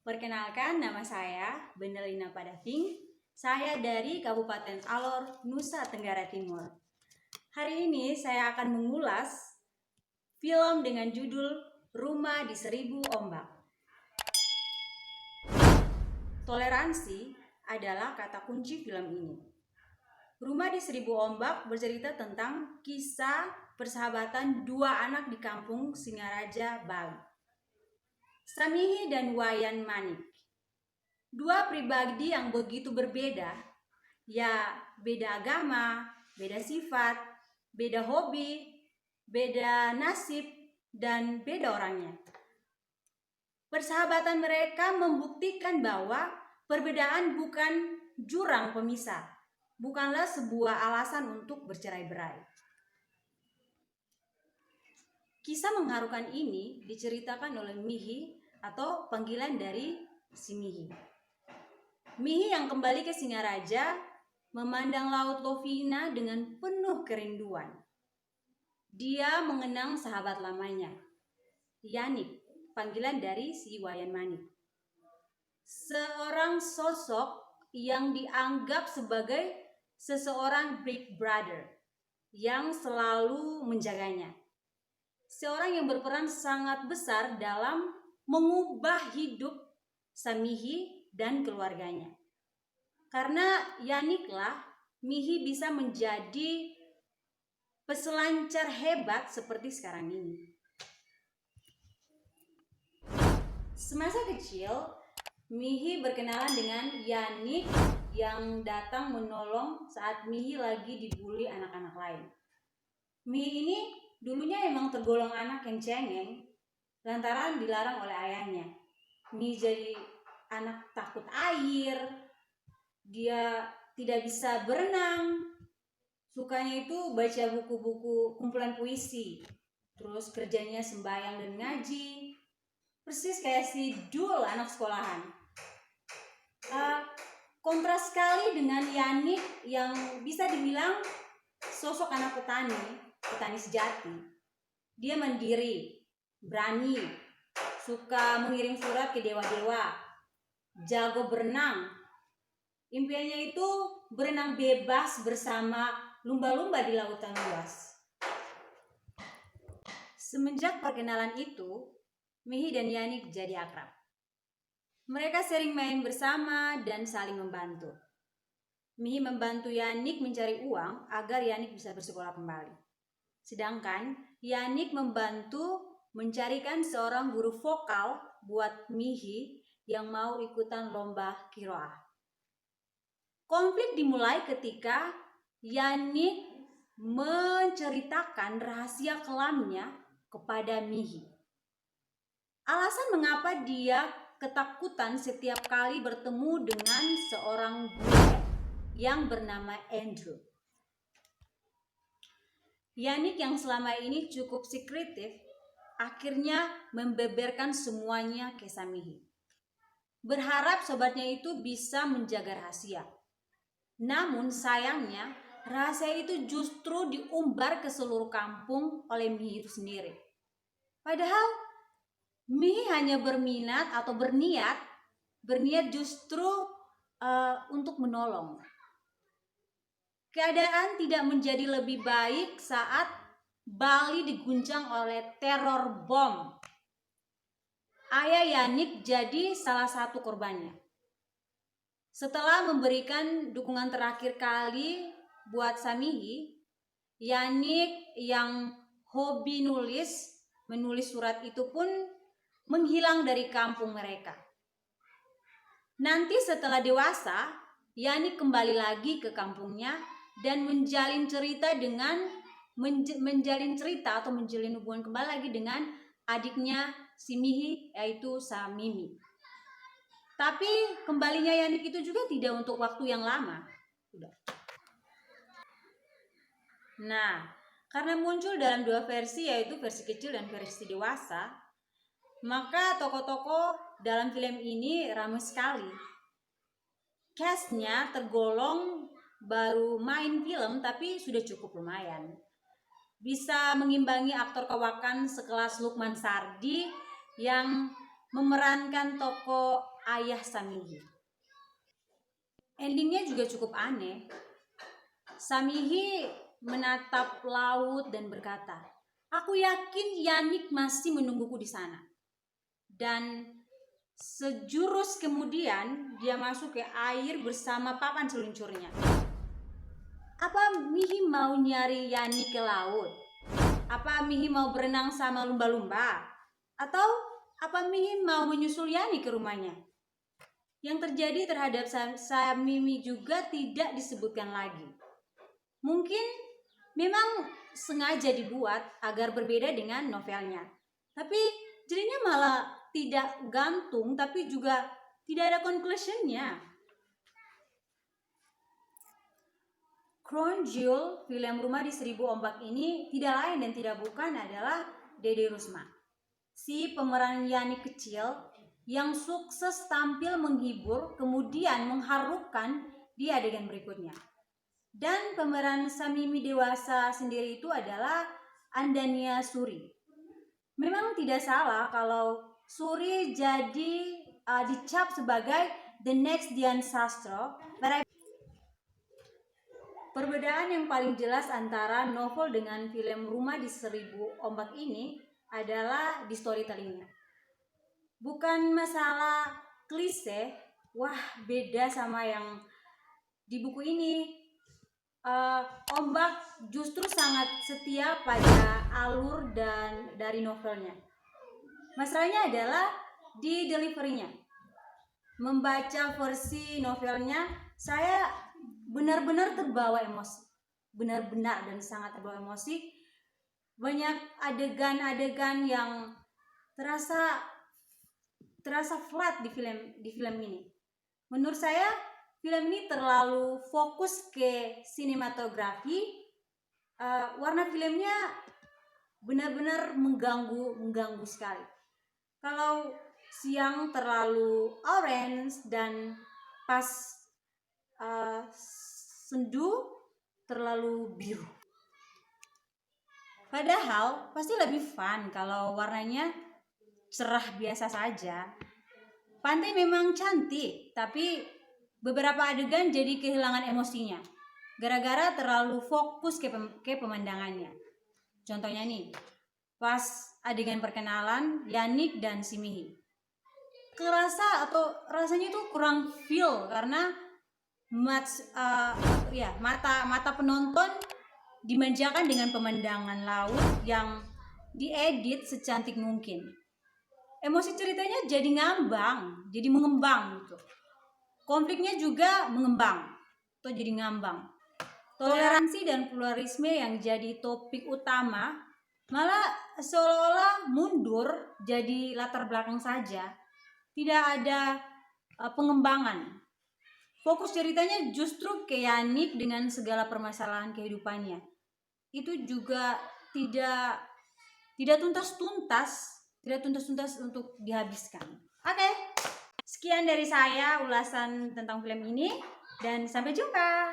Perkenalkan, nama saya Bendelina Padaving. Saya dari Kabupaten Alor, Nusa Tenggara Timur. Hari ini saya akan mengulas film dengan judul Rumah di Seribu Ombak. Toleransi adalah kata kunci film ini. Rumah di Seribu Ombak bercerita tentang kisah persahabatan dua anak di kampung Singaraja, Bali. Samihi dan Wayan Manik. Dua pribadi yang begitu berbeda, ya beda agama, beda sifat, beda hobi, beda nasib, dan beda orangnya. Persahabatan mereka membuktikan bahwa perbedaan bukan jurang pemisah, bukanlah sebuah alasan untuk bercerai-berai. Kisah mengharukan ini diceritakan oleh Mihi atau panggilan dari si Mihi. Mihi yang kembali ke Singaraja memandang Laut Lovina dengan penuh kerinduan. Dia mengenang sahabat lamanya, Yanik, panggilan dari si Wayan Manik. Seorang sosok yang dianggap sebagai seseorang big brother yang selalu menjaganya. Seorang yang berperan sangat besar dalam mengubah hidup Samihi dan keluarganya. Karena Yaniklah Mihi bisa menjadi peselancar hebat seperti sekarang ini. Semasa kecil, Mihi berkenalan dengan Yanik yang datang menolong saat Mihi lagi dibully anak-anak lain. Mihi ini dulunya emang tergolong anak yang cengeng lantaran dilarang oleh ayahnya. Mihi jadi anak takut air, dia tidak bisa berenang, sukanya itu baca buku-buku kumpulan puisi, terus kerjanya sembahyang dan ngaji, persis kayak si Dul anak sekolahan. Kontras sekali dengan Yanik yang bisa dibilang sosok anak petani sejati. Dia mandiri, berani, suka mengirim surat ke dewa-dewa, jago berenang. Impiannya itu berenang bebas bersama lumba-lumba di lautan luas. Semenjak perkenalan itu, Mihi dan Yanik jadi akrab. Mereka sering main bersama dan saling membantu. Mihi membantu Yanik mencari uang agar Yanik bisa bersekolah kembali. Sedangkan Yanik membantu mencarikan seorang guru vokal buat Mihi yang mau ikutan lomba qiraah. Konflik dimulai ketika Yanik menceritakan rahasia kelamnya kepada Mihi. Alasan mengapa dia ketakutan setiap kali bertemu dengan seorang guru yang bernama Andrew. Yanik yang selama ini cukup sekretif akhirnya membeberkan semuanya ke Samihi. Berharap sobatnya itu bisa menjaga rahasia. Namun sayangnya rahasia itu justru diumbar ke seluruh kampung oleh Mihi itu sendiri. Padahal Mihi hanya berniat justru untuk menolong. Keadaan tidak menjadi lebih baik saat Bali diguncang oleh teror bom. Ayah Yanik jadi salah satu korbannya. Setelah memberikan dukungan terakhir kali buat Samihi, Yanik yang hobi menulis surat itu pun menghilang dari kampung mereka. Nanti setelah dewasa, Yanik kembali lagi ke kampungnya dan menjalin hubungan kembali lagi dengan adiknya si Mihi, yaitu Samimi. Tapi kembalinya Yanik itu juga tidak untuk waktu yang lama. Nah, karena muncul dalam dua versi, yaitu versi kecil dan versi dewasa, maka tokoh-tokoh dalam film ini ramai sekali. Castnya tergolong baru main film tapi sudah cukup lumayan. Bisa mengimbangi aktor kawakan sekelas Lukman Sardi yang memerankan tokoh ayah Samihi. Endingnya juga cukup aneh. Samihi menatap laut dan berkata, "Aku yakin Yannick masih menungguku di sana." Dan sejurus kemudian dia masuk ke air bersama papan seluncurnya. Apa Mihi mau nyari Yannick ke laut? Apa Mihi mau berenang sama lumba-lumba? Atau apa Mihi mau menyusul Yannick ke rumahnya? Yang terjadi terhadap Samimi juga tidak disebutkan lagi. Mungkin memang sengaja dibuat agar berbeda dengan novelnya. Tapi jadinya malah tidak gantung, tapi juga tidak ada conclusionnya. Crown Jewel, film Rumah di Seribu Ombak ini tidak lain dan tidak bukan adalah Dede Rusma. Si pemeran Yannick kecil yang sukses tampil menghibur kemudian mengharukan di adegan berikutnya. Dan pemeran Samimi dewasa sendiri itu adalah Andania Suri. Memang tidak salah kalau Suri jadi dicap sebagai the next Dian Sastro. Perbedaan yang paling jelas antara novel dengan film Rumah di Seribu Ombak ini adalah di storytellingnya. Bukan masalah klise, wah beda sama yang di buku ini. Ombak justru sangat setia pada alur dan dari novelnya. Masalahnya adalah di deliverynya. Membaca versi novelnya, saya benar-benar terbawa emosi. Benar-benar dan sangat terbawa emosi. Banyak adegan-adegan yang terasa flat di film ini. Menurut saya film ini terlalu fokus ke sinematografi. Warna filmnya benar-benar mengganggu sekali. Kalau siang terlalu orange dan pas sendu terlalu biru. Padahal pasti lebih fun kalau warnanya cerah biasa saja. Pantai memang cantik, tapi beberapa adegan jadi kehilangan emosinya gara-gara terlalu fokus ke pemandangannya. Contohnya nih, pas adegan perkenalan Yannick dan Simihi. Rasanya itu kurang feel karena mata penonton dimanjakan dengan pemandangan laut yang diedit secantik mungkin. Emosi ceritanya jadi ngambang, jadi mengembang gitu. Konfliknya juga mengembang atau jadi ngambang. Toleransi dan pluralisme yang jadi topik utama malah seolah-olah mundur jadi latar belakang saja. Tidak ada pengembangan. Fokus ceritanya justru ke Yannick dengan segala permasalahan kehidupannya. Itu juga tidak tuntas-tuntas untuk dihabiskan. Oke. Sekian dari saya ulasan tentang film ini dan sampai jumpa.